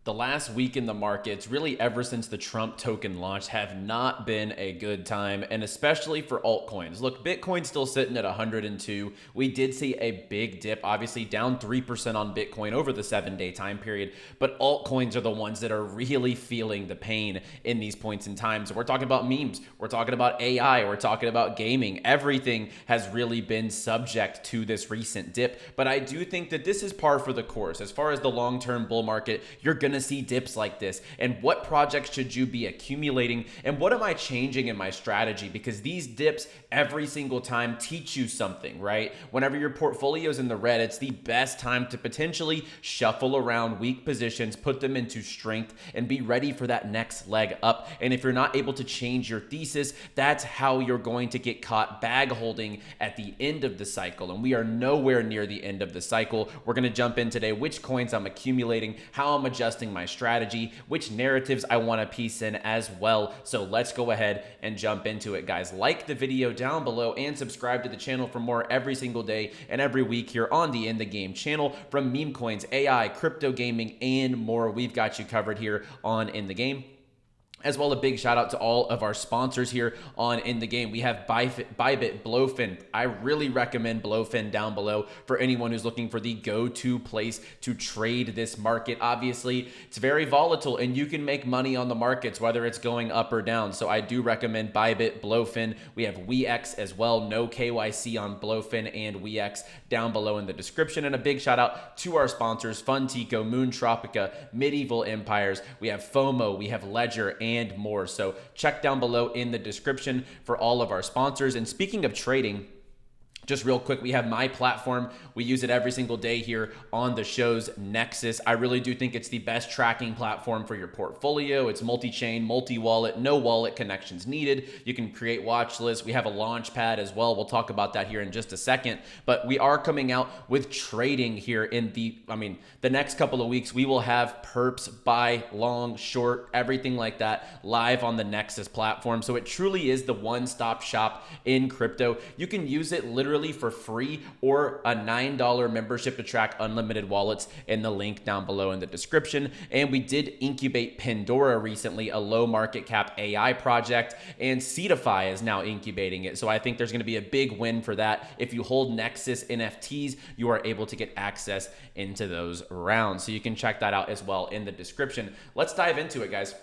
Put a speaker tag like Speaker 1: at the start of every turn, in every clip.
Speaker 1: The last week in the markets, really ever since the Trump token launched, have not been a good time, and especially for altcoins. Look, Bitcoin's still sitting at 102. We did see a big dip, obviously down 3% on Bitcoin over the 7-day time period, but altcoins are the ones that are really feeling the pain in these points in time. So we're talking about memes, we're talking about AI, we're talking about gaming. Everything has really been subject to this recent dip, but I do think that this is par for the course. As far as the long-term bull market, you're going to see dips like this. And what projects should you be accumulating? And what am I changing in my strategy? Because these dips every single time teach you something, right? Whenever your portfolio's in the red, it's the best time to potentially shuffle around weak positions, put them into strength, and be ready for that next leg up. And if you're not able to change your thesis, that's how you're going to get caught bag holding at the end of the cycle. And we are nowhere near the end of the cycle. We're going to jump in today, which coins I'm accumulating, how I'm adjusting my strategy, which narratives I want to piece in as well. So let's go ahead and jump into it, guys. Like the video down below and subscribe to the channel for more every single day and every week here on the In the Game channel. From meme coins, AI, crypto gaming, and more, we've got you covered here on In the Game. As well, a big shout out to all of our sponsors here on In the Game. We have Bybit, Blowfin. I really recommend Blowfin down below for anyone who's looking for the go-to place to trade this market. Obviously, it's very volatile and you can make money on the markets, whether it's going up or down. So I do recommend Bybit, Blowfin. We have �we𝗥 as well. No KYC on Blowfin and �we𝗥 down below in the description. And a big shout out to our sponsors, 𝗏𝗏𝗏𝗏, Moon Tropica, Medieval Empires. We have FOMO, we have Ledger, and more. So check down below in the description for all of our sponsors. And speaking of trading, just real quick, we have my platform. We use it every single day here on the show's Nexus. I really do think it's the best tracking platform for your portfolio. It's multi-chain, multi-wallet, no wallet connections needed. You can create watch lists. We have a launch pad as well. We'll talk about that here in just a second. But we are coming out with trading here in the next couple of weeks. We will have perps, buy, long, short, everything like that live on the Nexus platform. So it truly is the one-stop shop in crypto. You can use it literally for free or a $9 membership to track unlimited wallets in the link down below in the description. And we did incubate Pandora recently, a low market cap AI project, and 𝗕𝗩𝗘 is now incubating it. So I think there's going to be a big win for that. If you hold Nexus NFTs, you are able to get access into those rounds. So you can check that out as well in the description. Let's dive into it, guys.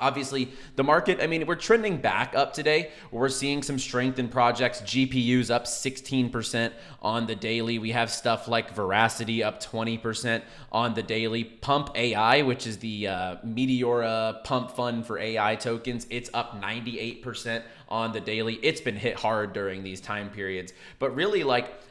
Speaker 1: Obviously, the market, we're trending back up today. We're seeing some strength in projects. GPUs up 16% on the daily. We have stuff like Veracity up 20% on the daily. Pump AI, which is the Meteora pump fund for AI tokens, it's up 98% on the daily. It's been hit hard during these time periods. But really,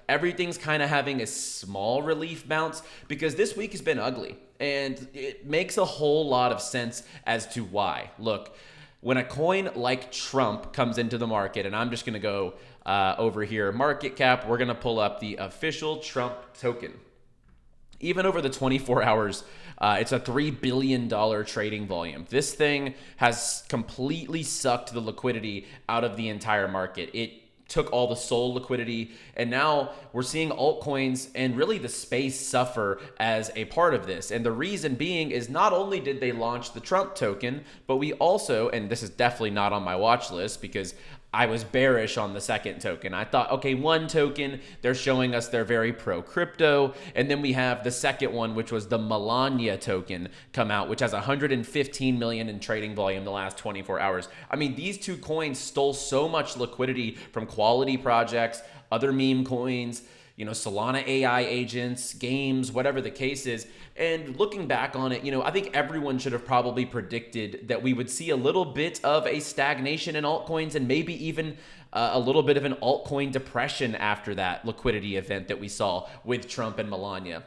Speaker 1: everything's kind of having a small relief bounce because this week has been ugly. And it makes a whole lot of sense as to why. Look, when a coin like Trump comes into the market, and I'm just going to go over here, market cap, we're going to pull up the official Trump token. Even over the 24 hours, it's a $3 billion trading volume. This thing has completely sucked the liquidity out of the entire market. It took all the SOL liquidity, and now we're seeing altcoins and really the space suffer as a part of this. And the reason being is not only did they launch the Trump token, but we also, and this is definitely not on my watch list because I was bearish on the second token. I thought, okay, one token, they're showing us they're very pro crypto. And then we have the second one, which was the Melania token come out, which has 115 million in trading volume the last 24 hours. These two coins stole so much liquidity from quality projects, other meme coins, Solana AI agents, games, whatever the case is. And looking back on it, I think everyone should have probably predicted that we would see a little bit of a stagnation in altcoins and maybe even a little bit of an altcoin depression after that liquidity event that we saw with Trump and Melania.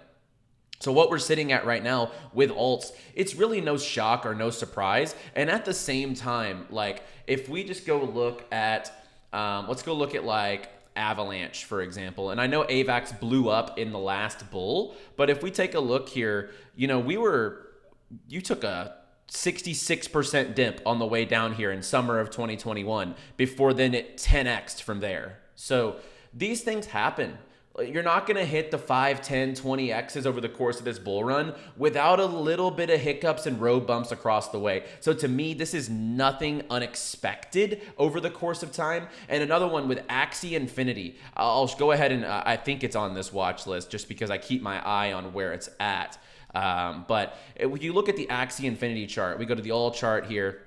Speaker 1: So what we're sitting at right now with alts, it's really no shock or no surprise. And at the same time, if we just go look at, let's go look at Avalanche, for example. And I know AVAX blew up in the last bull, but if we take a look here, you took a 66% dip on the way down here in summer of 2021 before then it 10x'd from there. So these things happen You're not going to hit the 5, 10, 20 X's over the course of this bull run without a little bit of hiccups and road bumps across the way. So to me, this is nothing unexpected over the course of time. And another one with Axie Infinity. I'll go ahead and I think it's on this watch list just because I keep my eye on where it's at. But if you look at the Axie Infinity chart, we go to the all chart here.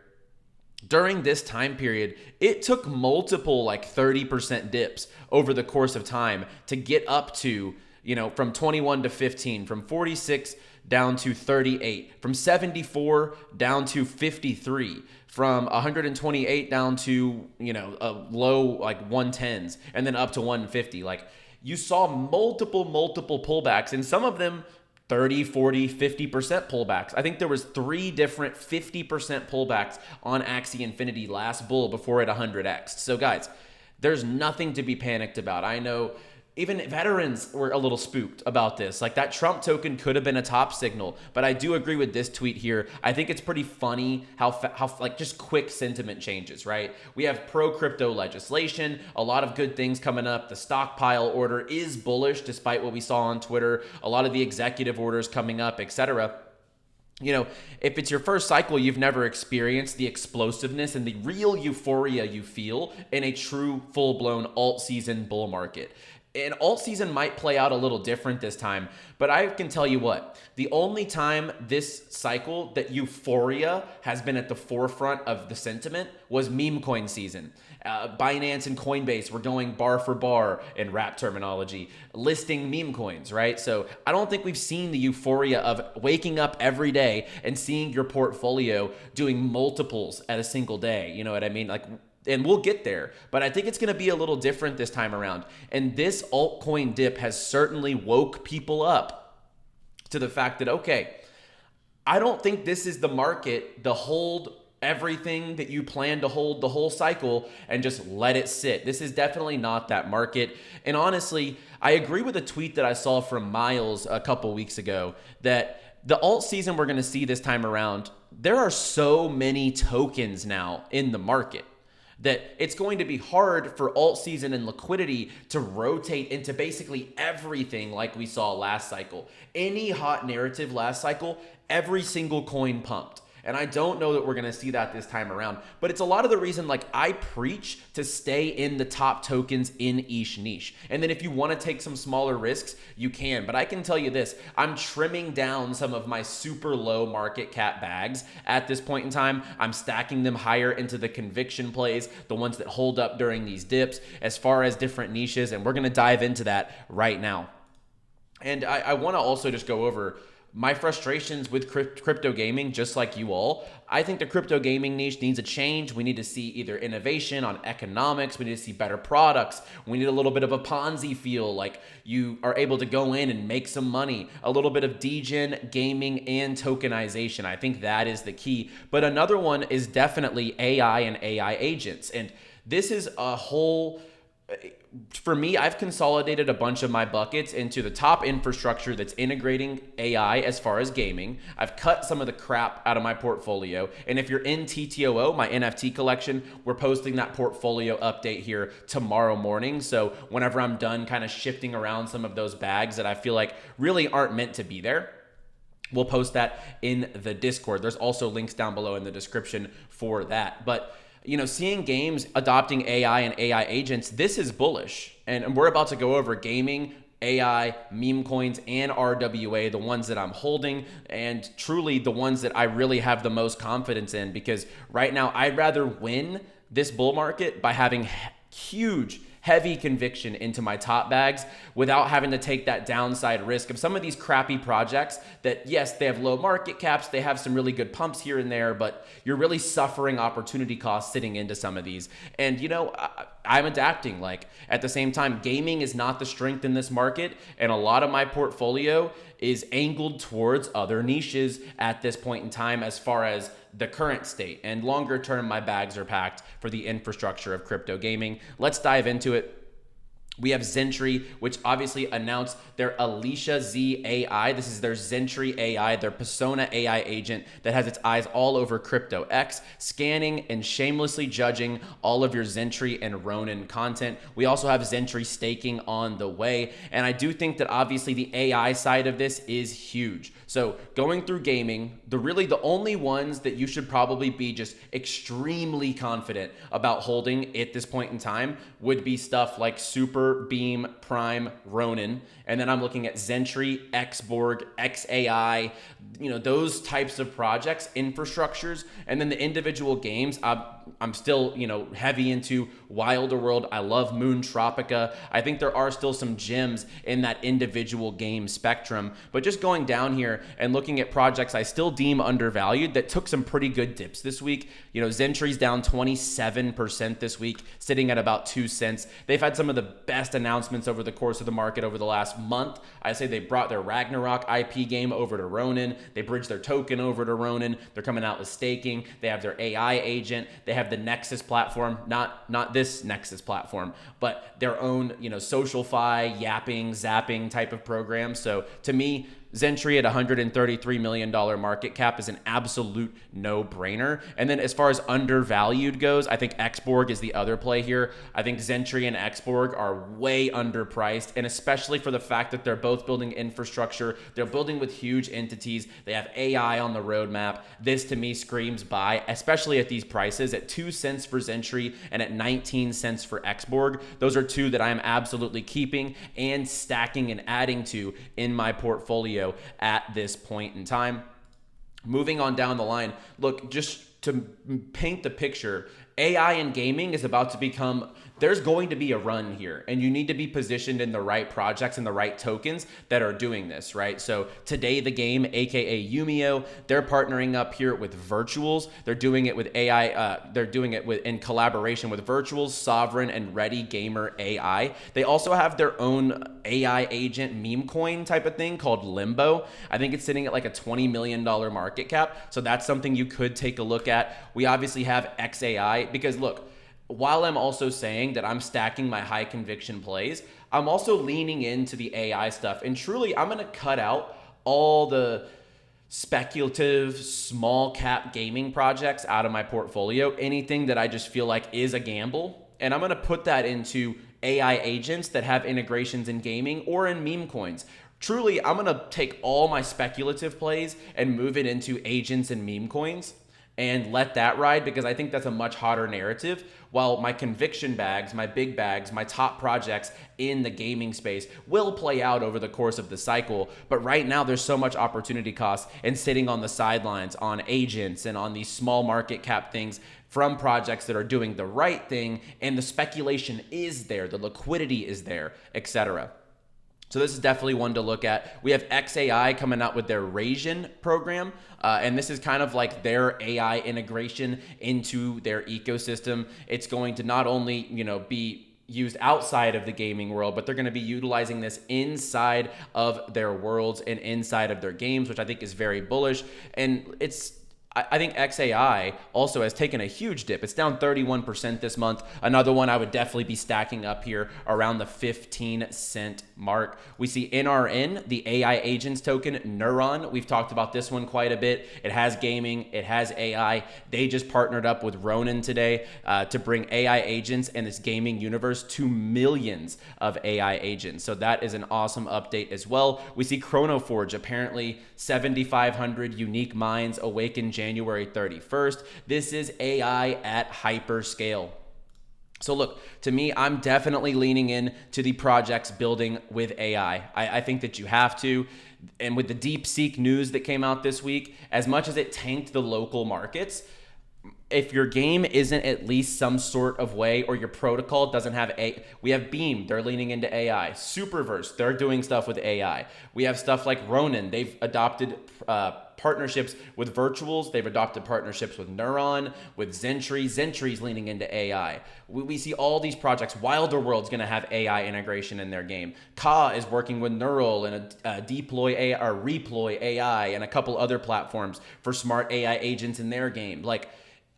Speaker 1: During this time period, it took multiple 30% dips over the course of time to get up to, from 21 to 15, from 46 down to 38, from 74 down to 53, from 128 down to, a low 110s, and then up to 150. You saw multiple pullbacks, and some of them 30, 40, 50% pullbacks. I think there was 3 different 50% pullbacks on Axie Infinity last bull before it 100x. So guys, there's nothing to be panicked about. I know even veterans were a little spooked about this. That Trump token could have been a top signal, but I do agree with this tweet here. I think it's pretty funny how just quick sentiment changes, right? We have pro-crypto legislation, a lot of good things coming up. The stockpile order is bullish despite what we saw on Twitter. A lot of the executive orders coming up, etc. If it's your first cycle, you've never experienced the explosiveness and the real euphoria you feel in a true full-blown alt season bull market. And alt season might play out a little different this time, but I can tell you what, the only time this cycle that euphoria has been at the forefront of the sentiment was meme coin season. Binance and Coinbase were going bar for bar in rap terminology, listing meme coins, right? So I don't think we've seen the euphoria of waking up every day and seeing your portfolio doing multiples at a single day. You know what I mean? And we'll get there, but I think it's going to be a little different this time around. And this altcoin dip has certainly woke people up to the fact that, okay, I don't think this is the market to hold everything that you plan to hold the whole cycle and just let it sit. This is definitely not that market. And honestly, I agree with a tweet that I saw from Miles a couple weeks ago that the alt season we're going to see this time around, there are so many tokens now in the market that it's going to be hard for alt season and liquidity to rotate into basically everything like we saw last cycle. Any hot narrative last cycle, every single coin pumped. And I don't know that we're going to see that this time around, but it's a lot of the reason I preach to stay in the top tokens in each niche. And then if you want to take some smaller risks, you can. But I can tell you this, I'm trimming down some of my super low market cap bags at this point in time. I'm stacking them higher into the conviction plays, the ones that hold up during these dips as far as different niches. And we're going to dive into that right now. And I want to also just go over my frustrations with crypto gaming, just like you all. I think the crypto gaming niche needs a change. We need to see either innovation on economics. We need to see better products. We need a little bit of a Ponzi feel, like you are able to go in and make some money. A little bit of degen, gaming, and tokenization. I think that is the key. But another one is definitely AI and AI agents. And this is a whole... For me, I've consolidated a bunch of my buckets into the top infrastructure that's integrating AI as far as gaming. I've cut some of the crap out of my portfolio. And if you're in TTOO, my NFT collection, we're posting that portfolio update here tomorrow morning. So whenever I'm done kind of shifting around some of those bags that I feel like really aren't meant to be there, we'll post that in the Discord. There's also links down below in the description for that. But seeing games adopting AI and AI agents, this is bullish. And we're about to go over gaming, AI, meme coins, and RWA, the ones that I'm holding, and truly the ones that I really have the most confidence in, because right now I'd rather win this bull market by having huge, heavy conviction into my top bags without having to take that downside risk of some of these crappy projects that, yes, they have low market caps, they have some really good pumps here and there, but you're really suffering opportunity costs sitting into some of these. And I'm adapting. At the same time, gaming is not the strength in this market, and a lot of my portfolio is angled towards other niches at this point in time as far as the current state. And longer term, my bags are packed for the infrastructure of crypto gaming. Let's dive into it. We have 𝗓𝗏, which obviously announced their Alicia Z AI. This is their 𝗓𝗏 AI, their persona AI agent that has its eyes all over Crypto X, scanning and shamelessly judging all of your 𝗓𝗏 and Ronin content. We also have 𝗓𝗏 staking on the way. And I do think that obviously the AI side of this is huge. So going through gaming, the only ones that you should probably be just extremely confident about holding at this point in time would be stuff like Super, Beam, Prime, Ronin. And then I'm looking at 𝗓𝗏, XBorg, XAI, those types of projects, infrastructures. And then the individual games, I'm still, heavy into Wilder World. I love Moon Tropica. I think there are still some gems in that individual game spectrum. But just going down here and looking at projects I still deem undervalued that took some pretty good dips this week. 𝗓𝗏's down 27% this week, sitting at about 2 cents. They've had some of the best announcements over the course of the market over the last month. I say they brought their Ragnarok IP game over to Ronin. They bridged their token over to Ronin. They're coming out with staking. They have their AI agent. They have the Nexus platform, not this Nexus platform, but their own, SocialFi, yapping, zapping type of program. So to me, 𝗓𝗏 at $133 million market cap is an absolute no-brainer. And then as far as undervalued goes, I think XBorg is the other play here. I think 𝗓𝗏 and XBorg are way underpriced, and especially for the fact that they're both building infrastructure. They're building with huge entities. They have AI on the roadmap. This to me screams buy, especially at these prices, at 2 cents for 𝗓𝗏 and at 19 cents for XBorg. Those are two that I am absolutely keeping and stacking and adding to in my portfolio at this point in time. Moving on down the line, look, just to paint the picture, AI in gaming is about to become, there's going to be a run here, and you need to be positioned in the right projects and the right tokens that are doing this, right? So today the game, aka Yumio, they're partnering up here with Virtuals. They're doing it with AI. They're doing it in collaboration with Virtuals, Sovereign, and Ready Gamer AI. They also have their own AI agent meme coin type of thing called Limbo. I think it's sitting at like a $20 million market cap. So that's something you could take a look at. We obviously have XAI because look, while I'm also saying that I'm stacking my high conviction plays, I'm also leaning into the AI stuff. And truly, I'm going to cut out all the speculative small cap gaming projects out of my portfolio. Anything that I just feel like is a gamble. And I'm going to put that into AI agents that have integrations in gaming or in meme coins. Truly, I'm going to take all my speculative plays and move it into agents and meme coins and let that ride, because I think that's a much hotter narrative, while my conviction bags, my big bags, my top projects in the gaming space will play out over the course of the cycle. But right now there's so much opportunity cost and sitting on the sidelines on agents and on these small market cap things from projects that are doing the right thing, and the speculation is there, the liquidity is there, etc. So this is definitely one to look at. We have XAI coming out with their Ration program, and this is kind of like their AI integration into their ecosystem. It's going to not only, be used outside of the gaming world, but they're going to be utilizing this inside of their worlds and inside of their games, which I think is very bullish. And I think XAI also has taken a huge dip. It's down 31% this month. Another one I would definitely be stacking up here around the 15-cent mark. We see NRN, the AI agents token, Neuron. We've talked about this one quite a bit. It has gaming. It has AI. They just partnered up with Ronin today to bring AI agents and this gaming universe to millions of AI agents. So that is an awesome update as well. We see ChronoForge, apparently 7,500 unique minds awakened January 31st. This is AI at hyperscale. So look, to me, I'm definitely leaning in to the projects building with AI. I think that you have to. And with the DeepSeek news that came out this week, as much as it tanked the local markets, if your game isn't at least some sort of way, or your protocol doesn't have we have Beam, they're leaning into AI. Superverse, they're doing stuff with AI. We have stuff like Ronin, they've adopted partnerships with Virtuals, they've adopted partnerships with Neuron, with 𝗓𝗏. 𝗓𝗏's leaning into AI. We see all these projects. Wilder World's going to have AI integration in their game. 𝗂 is working with Neural and a Deploy AI or Reploy AI and a couple other platforms for smart AI agents in their game. Like,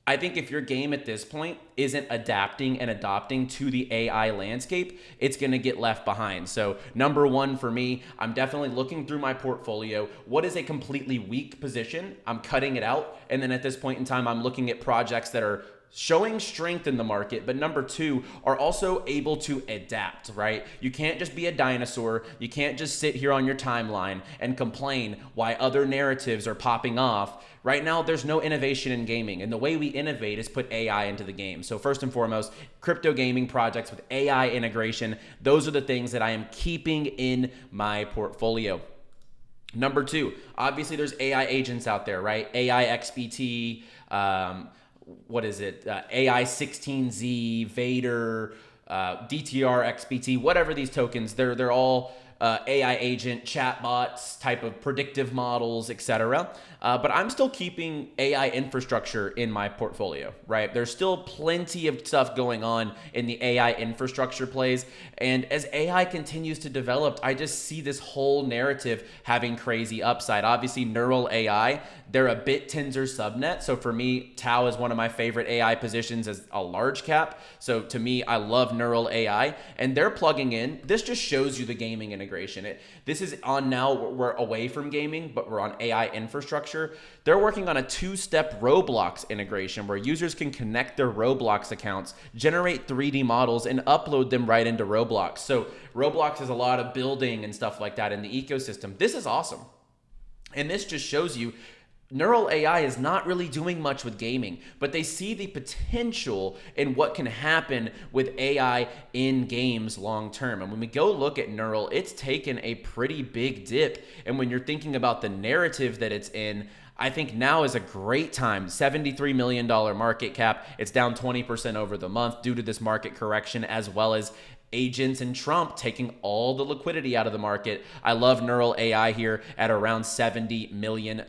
Speaker 1: I think if your game at this point isn't adapting and adopting to the AI landscape, it's going to get left behind. So number one for me, I'm definitely looking through my portfolio. What is a completely weak position? I'm cutting it out. And then at this point in time, I'm looking at projects that are showing strength in the market, but number two, are also able to adapt, right? You can't just be a dinosaur. You can't just sit here on your timeline and complain why other narratives are popping off. Right now, there's no innovation in gaming, and the way we innovate is put AI into the game. So first and foremost, crypto gaming projects with AI integration, those are the things that I am keeping in my portfolio. Number two, obviously there's AI agents out there, right? AI XBT, 𝗨𝗟𝗧𝗢𝗎𝗔, Vader, DTR, XBT, whatever these tokens, they're all AI agent, chatbots, type of predictive models, etc. But I'm still keeping AI infrastructure in my portfolio, right? There's still plenty of stuff going on in the AI infrastructure plays. And as AI continues to develop, I just see this whole narrative having crazy upside. Obviously, neural AI, they're a 𝗵𝗘𝗔𝗓 subnet. So for me, Tau is one of my favorite AI positions as a large cap. So to me, I love neural AI, and they're plugging in. This just shows you the gaming integration. This is on now, we're away from gaming, but we're on AI infrastructure. They're working on a two-step Roblox integration where users can connect their Roblox accounts, generate 3D models, and upload them right into Roblox. So Roblox has a lot of building and stuff like that in the ecosystem. This is awesome. And this just shows you neural AI is not really doing much with gaming, but they see the potential in what can happen with AI in games long term. And when we go look at neural, it's taken a pretty big dip. And when you're thinking about the narrative that it's in, I think now is a great time. $73 million market cap. It's down 20% over the month due to this market correction, as well as agents and Trump taking all the liquidity out of the market. I love neural AI here at around $70 million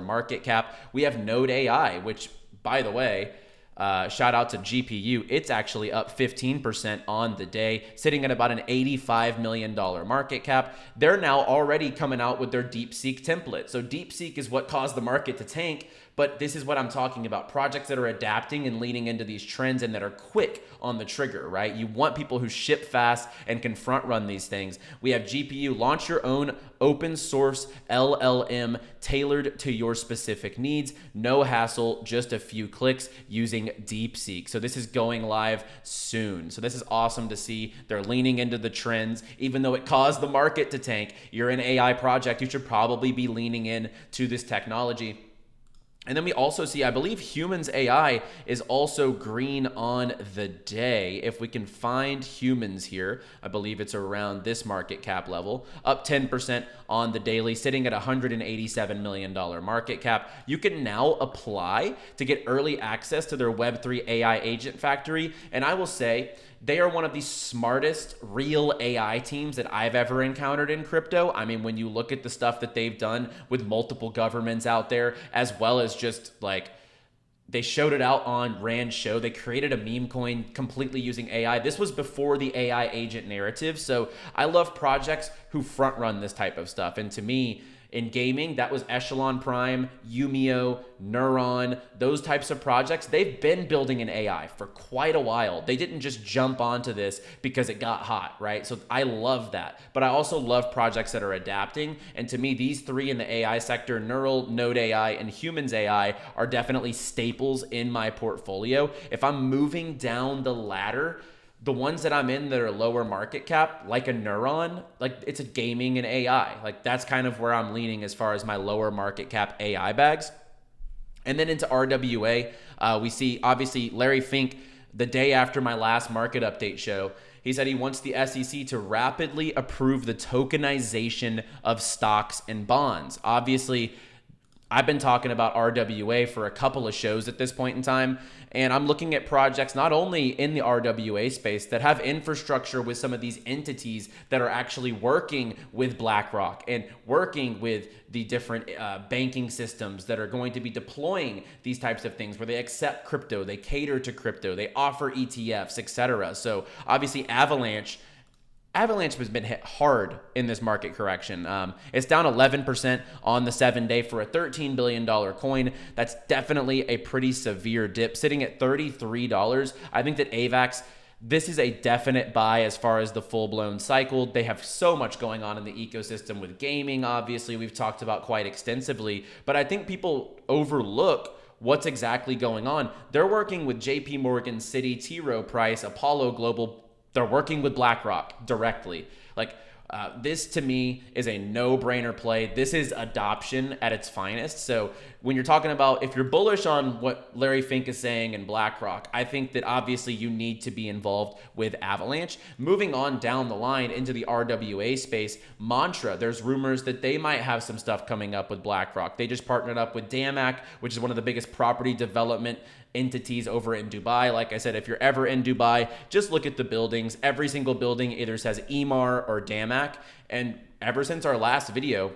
Speaker 1: market cap. We have Node AI, which, by the way, shout out to GPU. It's actually up 15% on the day, sitting at about an $85 million market cap. They're now already coming out with their DeepSeek template. So DeepSeek is what caused the market to tank. But this is what I'm talking about. Projects that are adapting and leaning into these trends and that are quick on the trigger, right? You want people who ship fast and can front run these things. We have GPU, launch your own open source LLM tailored to your specific needs. No hassle, just a few clicks using DeepSeek. So this is going live soon. So this is awesome to see. They're leaning into the trends. Even though it caused the market to tank, you're an AI project, you should probably be leaning in to this technology. And then we also see, I believe Humans AI is also green on the day. If we can find Humans here, I believe it's around this market cap level, up 10% on the daily, sitting at $187 million market cap. You can now apply to get early access to their Web3 AI agent factory. And I will say, they are one of the smartest real AI teams that I've ever encountered in crypto. I mean, when you look at the stuff that they've done with multiple governments out there, as well as just like, they showed it out on Rand's show. They created a meme coin completely using AI. This was before the AI agent narrative. So I love projects who front run this type of stuff. And to me, in gaming, that was Echelon Prime, Umio, Neuron, those types of projects. They've been building an AI for quite a while. They didn't just jump onto this because it got hot, right? So I love that. But I also love projects that are adapting. And to me, these three in the AI sector, Neural, Node AI, and Humans AI, are definitely staples in my portfolio. If I'm moving down the ladder, the ones that I'm in that are lower market cap, like a Neuron, like it's a gaming and AI. Like that's kind of where I'm leaning as far as my lower market cap AI bags. And then into RWA, we see obviously Larry Fink, the day after my last market update show, he said he wants the SEC to rapidly approve the tokenization of stocks and bonds. Obviously, I've been talking about RWA for a couple of shows at this point in time, and I'm looking at projects not only in the RWA space that have infrastructure with some of these entities that are actually working with BlackRock and working with the different banking systems that are going to be deploying these types of things where they accept crypto, they cater to crypto, they offer ETFs, etc. So obviously Avalanche Avalanche has been hit hard in this market correction. It's down 11% on the 7-day for a $13 billion coin. That's definitely a pretty severe dip, sitting at $33. I think that AVAX, this is a definite buy as far as the full-blown cycle. They have so much going on in the ecosystem with gaming, obviously, we've talked about quite extensively, but I think people overlook what's exactly going on. They're working with JP Morgan, Citi, T. Rowe Price, Apollo Global. They're working with BlackRock directly. Like, this to me is a no-brainer play. This is adoption at its finest. So when you're talking about, if you're bullish on what Larry Fink is saying and BlackRock, I think that obviously you need to be involved with Avalanche. Moving on down the line into the RWA space, Mantra, there's rumors that they might have some stuff coming up with BlackRock. They just partnered up with 𝗂𝗥, which is one of the biggest property development entities over in Dubai. Like I said, if you're ever in Dubai, just look at the buildings. Every single building either says Emaar or 𝗂𝗥. And ever since our last video,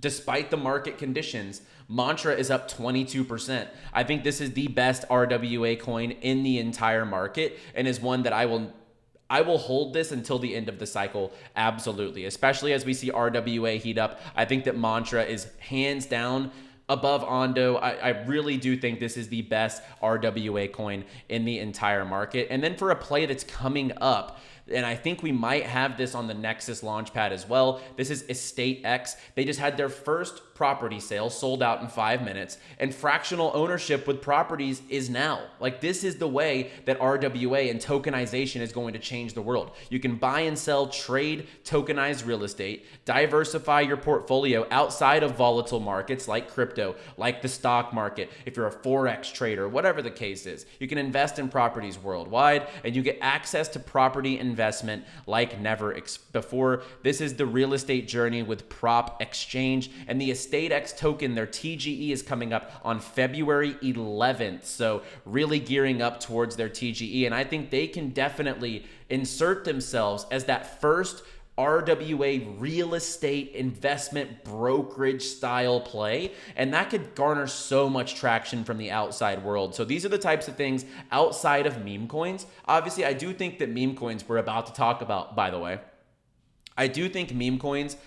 Speaker 1: despite the market conditions, Mantra is up 22%. I think this is the best RWA coin in the entire market and is one that I will hold this until the end of the cycle, absolutely. Especially as we see RWA heat up. I think that Mantra is hands down above Ondo. I really do think this is the best RWA coin in the entire market. And then for a play that's coming up, and I think we might have this on the Nexus Launchpad as well. This is 𝗓𝗏𝗥. They just had their first property sale, sold out in 5 minutes, and fractional ownership with properties is now. Like, this is the way that RWA and tokenization is going to change the world. You can buy and sell, trade tokenized real estate, diversify your portfolio outside of volatile markets like crypto, like the stock market. If you're a Forex trader, whatever the case is, you can invest in properties worldwide, and you get access to property investment like never before. This is the real estate journey with Prop Exchange, and the 𝗓𝗏𝗥 token, their TGE, is coming up on February 11th. So really gearing up towards their TGE, and I think they can definitely insert themselves as that first RWA real estate investment brokerage style play, and that could garner so much traction from the outside world. So these are the types of things outside of meme coins. Obviously, I do think that meme coins we're about to talk about, by the way, I do think meme coins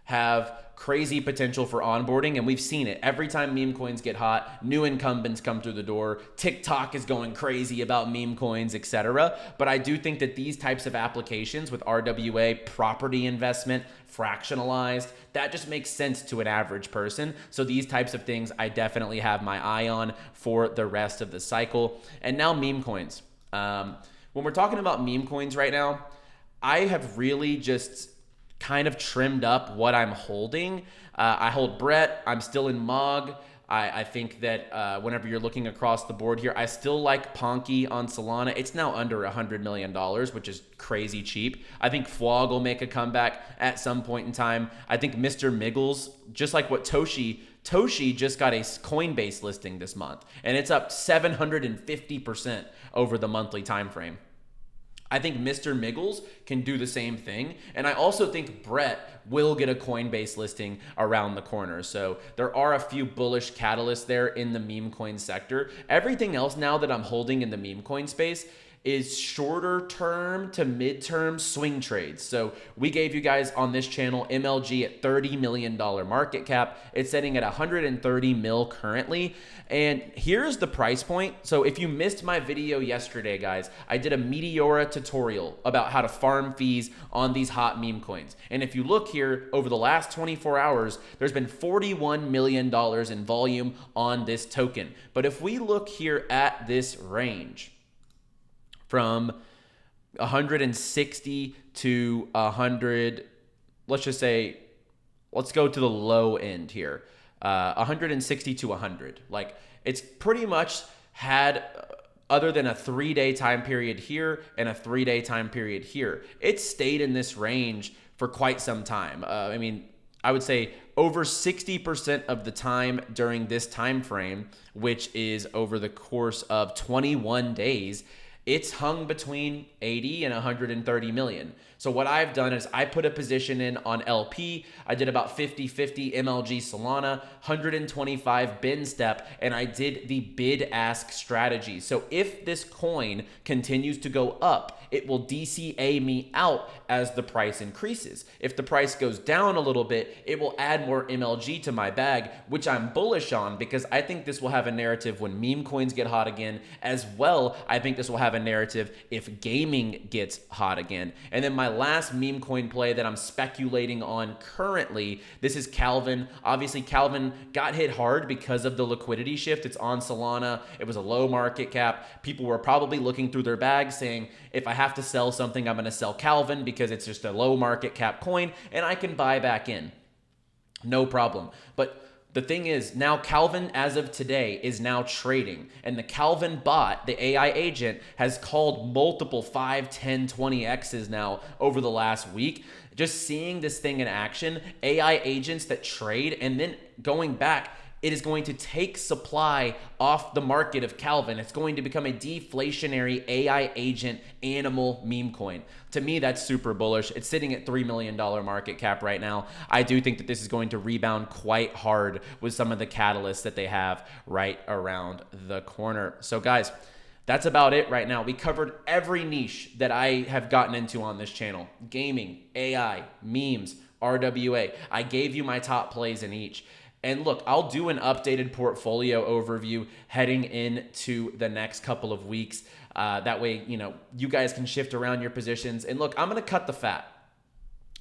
Speaker 1: have crazy potential for onboarding, and we've seen it. Every time meme coins get hot, new incumbents come through the door. TikTok is going crazy about meme coins, etc. But I do think that these types of applications with RWA, property investment, fractionalized, that just makes sense to an average person. So these types of things I definitely have my eye on for the rest of the cycle. And now meme coins. When we're talking about meme coins right now, I have really just kind of trimmed up what I'm holding. I hold Brett. I'm still in MOG. I think that whenever you're looking across the board here, I still like Ponky on Solana. It's now under $100 million, which is crazy cheap. I think 𝗏𝗏 will make a comeback at some point in time. I think Mr. Miggles, just like what Toshi just got a Coinbase listing this month, and it's up 750% over the monthly time frame. I think Mr. Miggles can do the same thing. And I also think Brett will get a Coinbase listing around the corner. So there are a few bullish catalysts there in the meme coin sector. Everything else now that I'm holding in the meme coin space is shorter term to mid-term swing trades. So we gave you guys on this channel MLG at $30 million market cap. It's sitting at 130 mil currently. And here's the price point. So if you missed my video yesterday, guys, I did a Meteora tutorial about how to farm fees on these hot meme coins. And if you look here over the last 24 hours, there's been $41 million in volume on this token. But if we look here at this range, from 160 to 100, let's just say, let's go to the low end here, 160 to 100. Like, it's pretty much had, other than a 3-day time period here and a 3-day time period here, it stayed in this range for quite some time. I mean, I would say over 60% of the time during this time frame, which is over the course of 21 days, it's hung between 80 and 130 million. So what I've done is I put a position in on LP. I did about 50-50 MLG Solana, 125 bin step, and I did the bid ask strategy. So if this coin continues to go up, it will DCA me out as the price increases. If the price goes down a little bit, it will add more MLG to my bag, which I'm bullish on because I think this will have a narrative when meme coins get hot again. As well, I think this will have a narrative if gaming gets hot again. And then my last meme coin play that I'm speculating on currently, this is Calvin. Obviously, Calvin got hit hard because of the liquidity shift. It's on Solana. It was a low market cap. People were probably looking through their bags saying, if I have to sell something, I'm going to sell Calvin because it's just a low market cap coin and I can buy back in. No problem. But the thing is, now Calvin, as of today, is now trading. And the Calvin bot, the AI agent, has called multiple 5, 10, 20Xs now over the last week. Just seeing this thing in action, AI agents that trade, and then going back, it is going to take supply off the market of Calvin. It's going to become a deflationary AI agent animal meme coin. To me, that's super bullish. It's sitting at $3 million market cap right now. I do think that this is going to rebound quite hard with some of the catalysts that they have right around the corner. So guys, that's about it right now. We covered every niche that I have gotten into on this channel. Gaming, AI, memes, RWA. I gave you my top plays in each. And look, I'll do an updated portfolio overview heading into the next couple of weeks. That way, you guys can shift around your positions. And look, I'm going to cut the fat.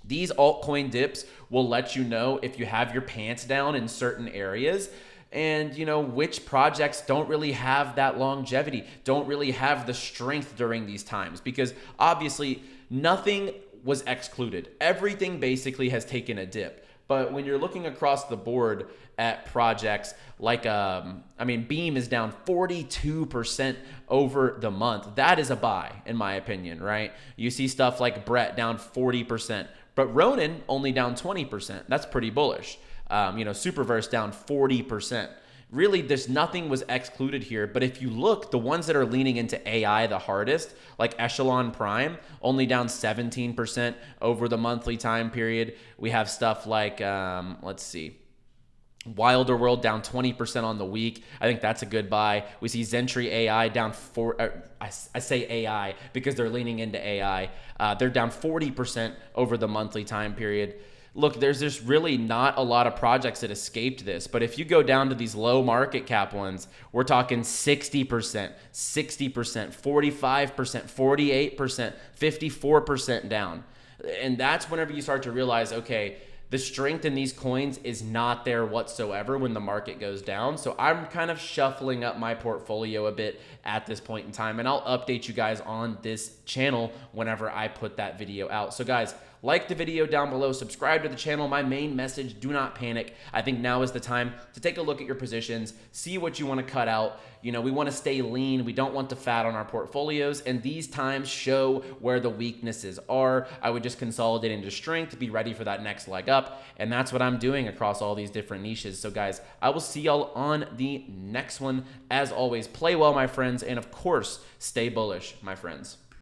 Speaker 1: These altcoin dips will let you know if you have your pants down in certain areas and, which projects don't really have that longevity, don't really have the strength during these times, because obviously nothing was excluded. Everything basically has taken a dip. But when you're looking across the board at projects like, Beam is down 42% over the month. That is a buy, in my opinion, right? You see stuff like Brett down 40%, but Ronin only down 20%. That's pretty bullish. Superverse down 40%. Really, there's nothing was excluded here. But if you look, the ones that are leaning into AI the hardest, like Echelon Prime, only down 17% over the monthly time period. We have stuff like, Wilder World down 20% on the week. I think that's a good buy. We see Zentry AI down I say AI because they're leaning into AI. They're down 40% over the monthly time period. Look, there's just really not a lot of projects that escaped this. But if you go down to these low market cap ones, we're talking 60%, 60%, 45%, 48%, 54% down. And that's whenever you start to realize, okay, the strength in these coins is not there whatsoever when the market goes down. So I'm kind of shuffling up my portfolio a bit at this point in time. And I'll update you guys on this channel whenever I put that video out. So guys, like the video down below, subscribe to the channel. My main message, do not panic. I think now is the time to take a look at your positions, see what you want to cut out. We want to stay lean. We don't want to fat on our portfolios. And these times show where the weaknesses are. I would just consolidate into strength, be ready for that next leg up. And that's what I'm doing across all these different niches. So guys, I will see y'all on the next one. As always, play well, my friends. And of course, stay bullish, my friends.